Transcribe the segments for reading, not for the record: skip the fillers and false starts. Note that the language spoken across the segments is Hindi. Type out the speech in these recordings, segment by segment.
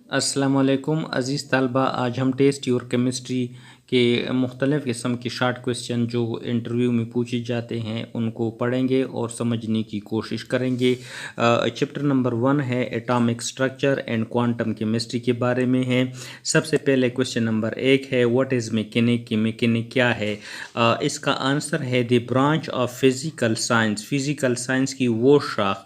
अस्सलामुअलैकुम अज़ीज़ तलबा, आज हम टेस्ट योर केमिस्ट्री के मुख्तलिफ़ किस्म के शार्ट क्वेश्चन जो इंटरव्यू में पूछे जाते हैं उनको पढ़ेंगे और समझने की कोशिश करेंगे। चैप्टर नंबर 1 है atomic structure and quantum chemistry के बारे में है। सबसे पहले क्वेश्चन नंबर 1 है व्हाट इज़ मैकेनिक, कि मैकेनिक क्या है। इसका आंसर है the branch of physical science, physical science की वो शाख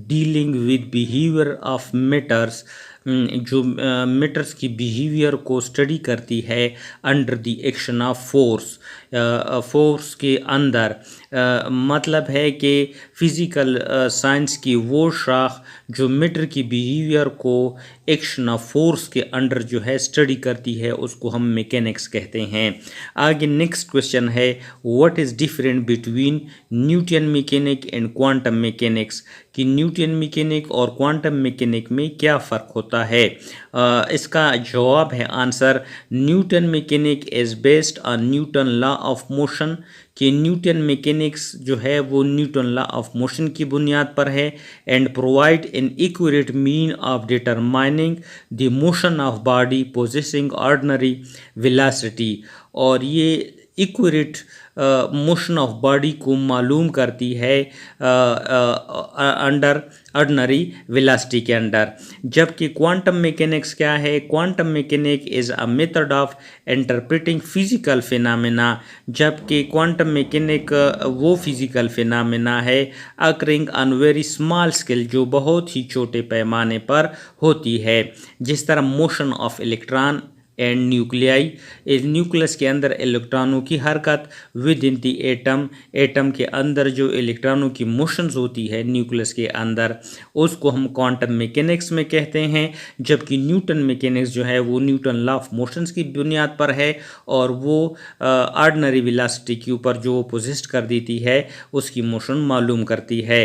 dealing with behaviour of matters, जो मैटर्स की बिहेवियर को स्टडी करती है under the action of force, force के अंदर। मतलब है कि फ़िज़िकल साइंस की वो शाख जो मैटर की बिहेवियर को एक्शन ऑफ फोर्स के अंडर जो है स्टडी करती है उसको हम मैकेनिक्स कहते हैं। आगे नेक्स्ट क्वेश्चन है what is different between Newton mechanic and quantum mechanics, कि न्यूटन मैकेनिक और क्वांटम मैकेनिक में क्या फ़र्क होता है। इसका जवाब है answer Newton mechanic is based on Newton law of motion, कि न्यूटन मैकेनिक्स जो है वो न्यूटन लॉ ऑफ मोशन की बुनियाद पर है and provide an accurate mean of determining the motion of body possessing ordinary velocity, और ये एक्यूरेट मोशन ऑफ बॉडी को मालूम करती है अंडर ऑर्डिनरी वेलोसिटी के अंडर। जबकि क्वांटम मैकेनिक्स क्या है, quantum mechanic is a method of interpreting physical phenomena, जबकि क्वांटम मैकेनिक वो फिजिकल फिनोमेना है occurring on very small scale, जो बहुत ही छोटे पैमाने पर होती है, जिस तरह motion of electron and nuclei, nucleus के अंदर इलेक्ट्रॉनों की हरकत, with in the atom, atom के अंदर जो इलेक्ट्रॉनों की मोशंस होती है न्यूक्लियस के अंदर, उसको हम क्वांटम मैकेनिक्स में कहते हैं। जबकि न्यूटन मैकेनिक्स जो है वो न्यूटन लॉ ऑफ मोशंस की बुनियाद पर है और वो ऑर्डिनरी वेलोसिटी के ऊपर जो पोजिस्ट कर देती है उसकी मोशन मालूम करती है।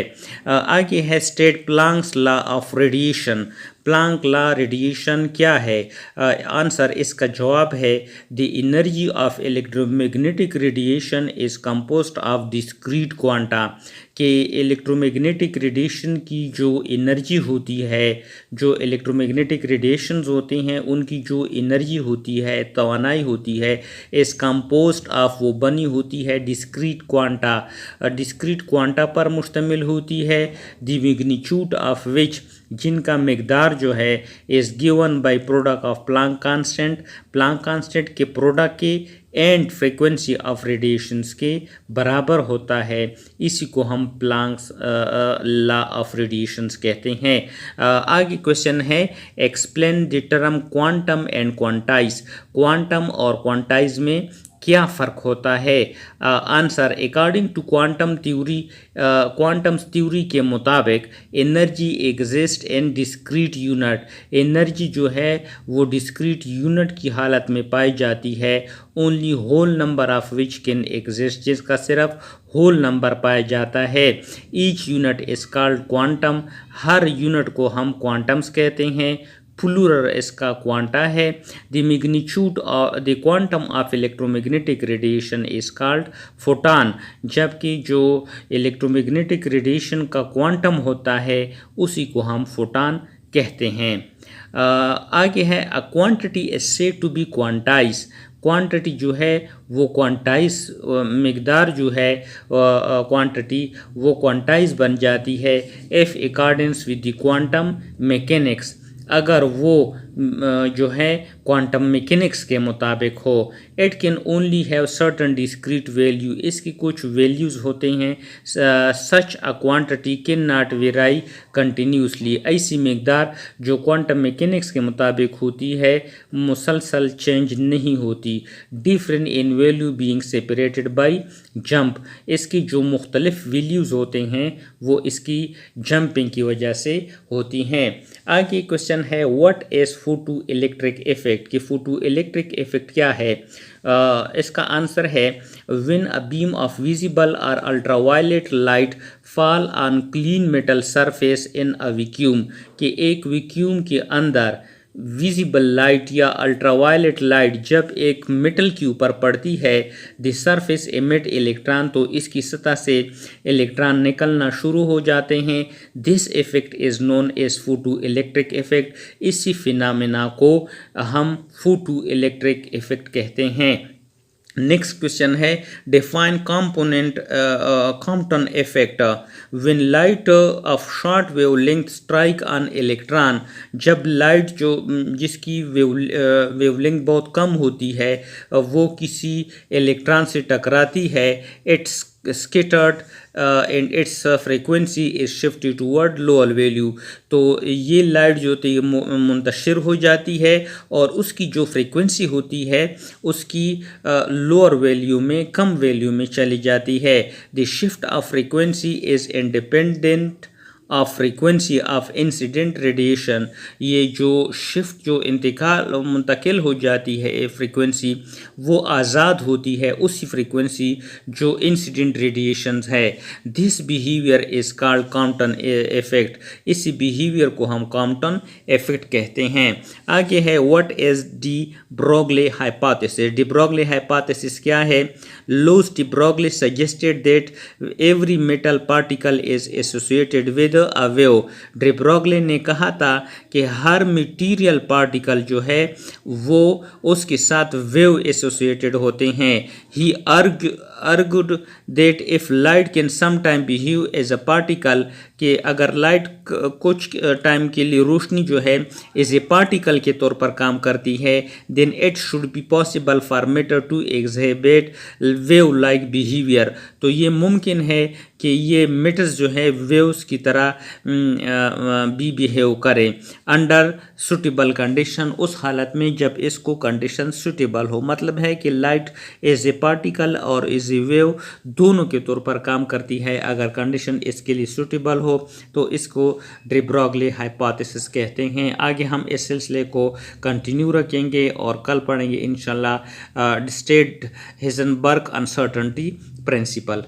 आगे है state Planck's law of radiation, Planck law radiation क्या है। आंसर इसका जवाब है the energy of electromagnetic radiation is composed of discrete quanta, कि इलेक्ट्रोमैग्नेटिक रेडिएशन की जो एनर्जी होती है, जो इलेक्ट्रोमैग्नेटिक रेडिएशंस होते हैं उनकी जो एनर्जी होती है, तवानाई होती है, इस कंपोज्ड ऑफ, वो बनी होती है डिस्क्रीट क्वांटा, डिस्क्रीट क्वांटा पर मुश्तमिल होती है, द मैग्नीट्यूड ऑफ विच, जिनका मकदार जो है is given by product of Planck constant, Planck constant के प्रोडक्ट के एंड फ्रीक्वेंसी ऑफ रेडिएशंस के बराबर होता है। इसी को हम प्लांक्स लॉ ऑफ रेडिएशंस कहते हैं। आगे क्वेश्चन है explain the term quantum and quantize, quantum और क्वांटाइज में क्या फ़र्क होता है। Answer according to quantum theory, quantum theory के मुताबिक energy exist in discrete unit, energy जो है वो डिस्क्रीट यूनिट की हालत में पाई जाती है, only whole number of which can exist, जिसका सिर्फ होल नंबर पाया जाता है। Each unit is called quantum, हर यूनिट को हम क्वांटम्स कहते हैं। प्लूरल इसका क्वांटा है। The magnitude of the quantum of electromagnetic radiation is called photon, जबकि जो इलेक्ट्रोमैग्नेटिक रेडिएशन का क्वांटम होता है उसी को हम फोटॉन कहते हैं। आगे है a quantity is said to be quantize, quantity जो है वो क्वांटाइज, मकदार जो है क्वांटिटी वो क्वांटाइज बन जाती है in accordance with the quantum mechanics, अगर वो जो है क्वांटम मैकेनिक्स के मुताबिक हो। It can only have certain discrete value, इसकी कुछ वैल्यूज़ होते हैं। Such a quantity can not vary continuously, ऐसी मकदार जो क्वांटम मैकेनिक्स के मुताबिक होती है मुसलसल चेंज नहीं होती। Different in value being separated by jump, इसकी जो मुख्तलिफ वैल्यूज़ होते हैं वो इसकी जंपिंग की वजह से होती हैं। आगे क्वेश्चन है what is photo electric effect, कि फोटो इलेक्ट्रिक इफेक्ट क्या है। इसका आंसर है when a beam of visible और ultraviolet light fall on clean metal surface in a vacuum, कि एक वैक्यूम के अंदर विजिबल लाइट या अल्ट्रावायलेट लाइट जब एक मेटल के ऊपर पड़ती है, द सरफेस एमिट इलेक्ट्रॉन, तो इसकी सतह से इलेक्ट्रॉन निकलना शुरू हो जाते हैं। This effect is known as photo electric effect. इसी फिनोमेना को हम फोटो इलेक्ट्रिक इफेक्ट कहते हैं। नेक्स्ट क्वेश्चन है, define component Compton effect when light of short wave length strike on electron. जब लाइट जो जिसकी वेवलेंथ बहुत कम होती है वो किसी इलेक्ट्रॉन से टकराती है, it's scattered and its frequency is shifted toward lower value। तो ये लाइट जो होती है मुंतशिर हो जाती है और उसकी जो फ्रीक्वेंसी होती है उसकी लोअर वैल्यू में, कम वैल्यू में चली जाती है। The shift of frequency is independent of frequency of incident radiation. ये जो शिफ्ट जो मुंतकिल हो जाती है फ्रीक्वेंसी, वो आज़ाद होती है उसी फ्रीक्वेंसी जो इंसिडेंट रेडिएशंस है। This behaviour is called Compton effect. इसी बिहेवियर को हम कॉम्पटन इफेक्ट कहते हैं। आगे है, what is de Broglie hypothesis. De Broglie hypothesis क्या है? Louis de Broglie suggested that every metal particle is associated with a wave. De Broglie ने कहा था कि हर मटीरियल पार्टिकल जो है वो उसके साथ वेव एसोसिएटेड होते हैं। ही argued that if light can sometime behave as a particle, कि अगर लाइट कुछ टाइम के लिए रोशनी जो है एज ए पार्टिकल के तौर पर काम करती है, then it should be possible for matter to exhibit wave like behaviour. तो ये मुमकिन है कि ये मेटर्स जो है वेव्स की तरह भी बिहेव करें अंडर सुटेबल कंडीशन, उस हालत में जब इसको कंडीशन सुटेबल हो। मतलब है कि लाइट एज ए पार्टिकल और एज ए वेव दोनों के तौर पर काम करती है। अगर कंडीशन इसके लिए सुटेबल हो तो इसको डी ब्रोगली हाइपोथेसिस कहते हैं। आगे हम इस सिलसिले को कंटिन्यू रखेंगे और कल पढ़ेंगे इंशाल्लाह स्टेट हिजनबर्ग अनसर्टेनिटी प्रिंसिपल।